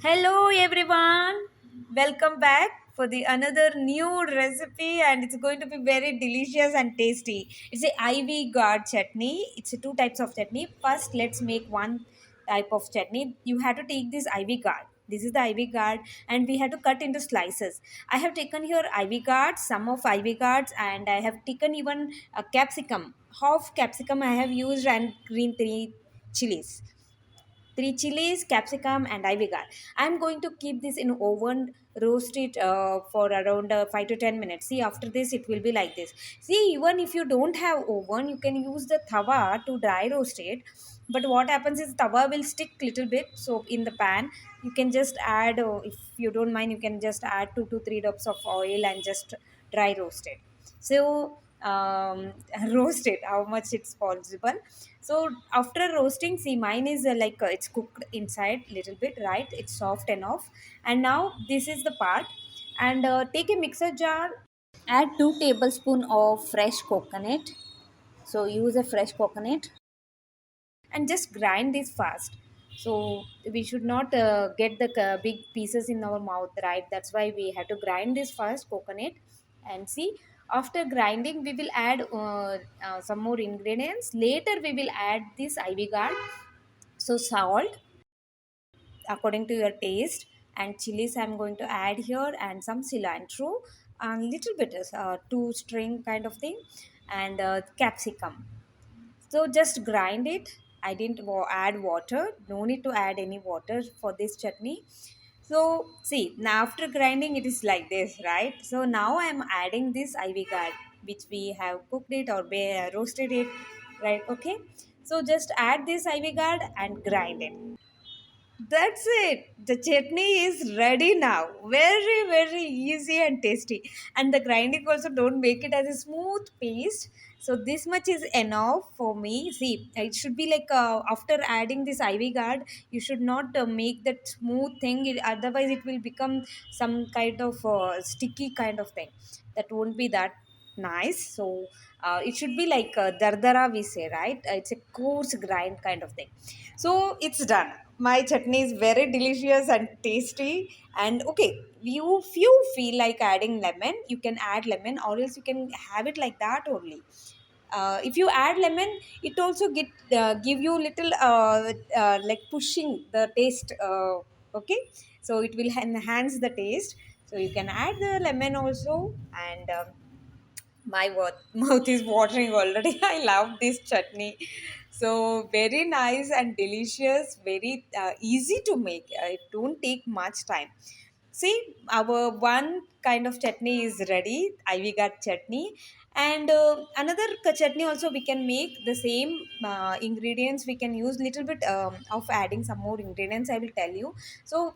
Hello everyone. Welcome back for the another new recipe and it's going to be very delicious and tasty. It's a ivy gourd chutney. It's a two types of chutney. First let's make one type of chutney. You have to take this ivy gourd. This is the ivy gourd and we have to cut into slices. I have taken here ivy gourd, some of ivy gourds and I have taken even a capsicum. Half capsicum I have used and green three chilies, three chilies, capsicum, and ivy gourd. I'm going to keep this in oven, roast it for around 5 to 10 minutes. See, after this, it will be like this. See, even if you don't have oven, you can use the tawa to dry roast it. But what happens is tawa will stick little bit. So in the pan, you can just add, if you don't mind, you can just add 2 to 3 drops of oil and just dry roast it. So roast it how much it's possible. So after roasting, see, mine is it's cooked inside little bit, right? It's soft enough. And now this is the part. And take a mixer jar, add 2 tablespoon of fresh coconut. So use a fresh coconut and just grind this fast. So we should not get the big pieces in our mouth, right? That's why we have to grind this first coconut. And see, after grinding we will add some more ingredients. Later we will add this ivy gourd. So salt according to your taste, and chilies I'm going to add here, and some cilantro and little bit two string kind of thing, and capsicum. So just grind it. I didn't add water. No need to add any water for this chutney. So see, now after grinding it is like this, right? So now I'm adding this ivy gourd which we have cooked it or roasted it, right? Okay. So just add this ivy gourd and grind it. That's it. The chutney is ready now. Very, very easy and tasty. And the grinding also don't make it as a smooth paste. So this much is enough for me. See, it should be like after adding this ivy gourd, you should not make that smooth thing. Otherwise, it will become some kind of sticky kind of thing. That won't be that nice. So it should be like dardara we say, right? It's a coarse grind kind of thing. So it's done. My chutney is very delicious and tasty. And okay, you if you feel like adding lemon, you can add lemon, or else you can have it like that only. If you add lemon, it also give you little like pushing the taste. Okay, so it will enhance the taste. So you can add the lemon also, and mouth is watering already. I love this chutney. So very nice and delicious, very easy to make. It don't take much time. See, our one kind of chutney is ready. Ivy got chutney. And another chutney also we can make the same ingredients. We can use little bit of adding some more ingredients. I will tell you. So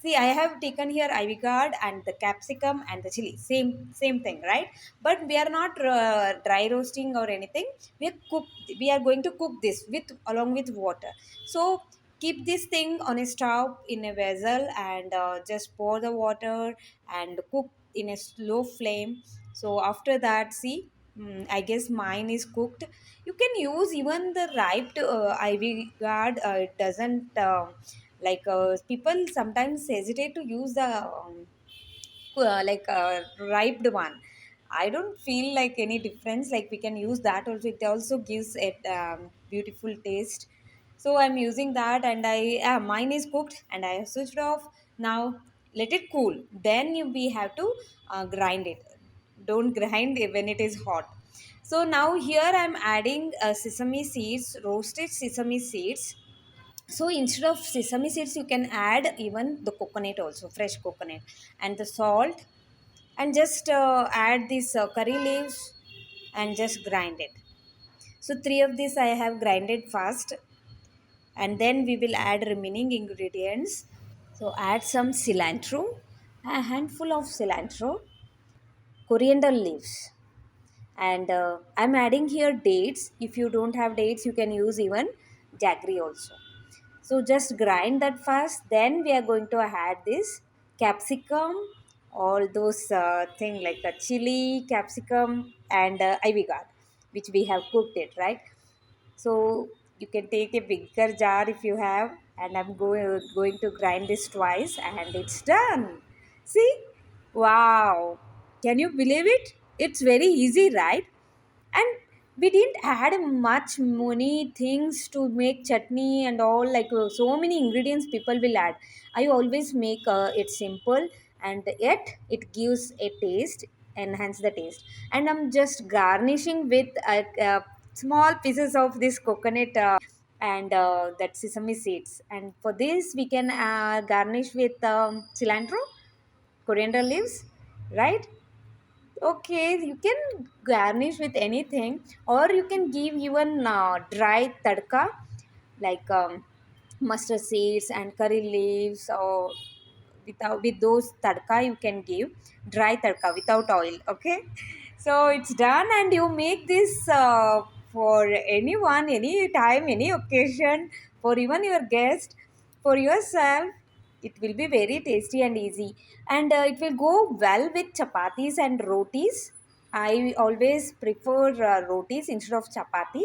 see, I have taken here ivy gourd and the capsicum and the chili. Same thing, right? But we are not dry roasting or anything. We are going to cook this with along with water. So keep this thing on a stove in a vessel and just pour the water and cook in a slow flame. So after that, see, I guess mine is cooked. You can use even the ripe ivy gourd. It doesn't people sometimes hesitate to use the ripe one. I don't feel like any difference. Like we can use that also. It also gives it beautiful taste. So I'm using that, and mine is cooked, and I have switched off. Now let it cool. Then we have to grind it. Don't grind it when it is hot. So now here I'm adding sesame seeds, roasted sesame seeds. So instead of sesame seeds, you can add even the coconut also, fresh coconut, and the salt, and just add these curry leaves and just grind it. So three of these I have grinded fast, and then we will add remaining ingredients. So add some cilantro, a handful of cilantro, coriander leaves, and I'm adding here dates. If you don't have dates, you can use even jaggery also. So just grind that fast. Then we are going to add this capsicum, all those thing like a chili, capsicum, and ivy gourd, which we have cooked it, right? So You can take a bigger jar if you have, and I'm going to grind this twice, and it's done. See, wow! Can you believe it? It's very easy, right? And we didn't add much many things to make chutney and all, like so many ingredients people will add. I always make it simple, and yet it gives a taste, enhance the taste. And I'm just garnishing with small pieces of this coconut, and that sesame seeds. And for this we can garnish with cilantro, coriander leaves, right? Okay, you can garnish with anything, or you can give even dry tadka, like mustard seeds and curry leaves, or without, with those tadka you can give dry tadka without oil. Okay, so it's done, and you make this for anyone, any time, any occasion, for even your guest, for yourself. It will be very tasty and easy, and it will go well with chapatis and rotis. I always prefer rotis instead of chapati.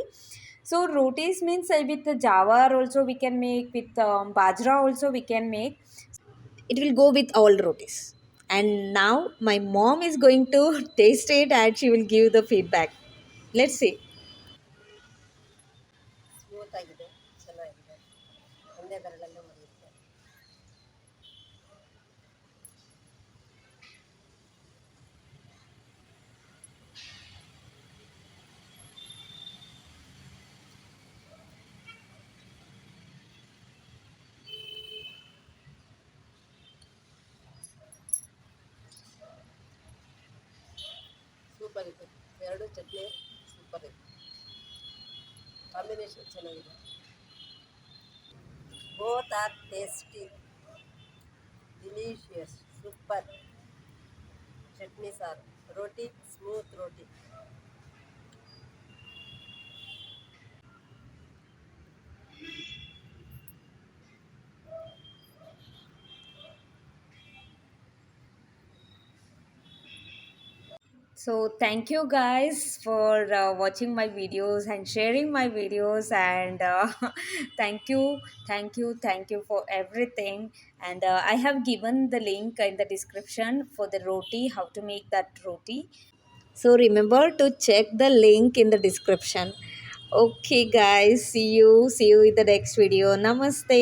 So rotis means with the jawar also we can make, with bajra also we can make. It will go with all rotis. And now my mom is going to taste it, and she will give the feedback. Let's see. Smooth ಆಗಿದೆ, ಚೆನ್ನಾಗಿದೆ. ಒಂದೇ ಬೆರಳಲ್ಲೇ ಮುರಿಯುತ್ತೆ. Super ಇದೆ. ಎರಡು chutney super ಇದೆ. Combination ಚೆನ್ನಾಗಿದೆ. Both are tasty, delicious, super. Chutney ಸಾರು, ರೋಟಿ, ಸ್ಮೂತ್ ರೋಟಿ. So thank you guys for watching my videos and sharing my videos, and thank you for everything. And I have given the link in the description for the roti, how to make that roti. So remember to check the link in the description. Okay guys, see you in the next video. Namaste.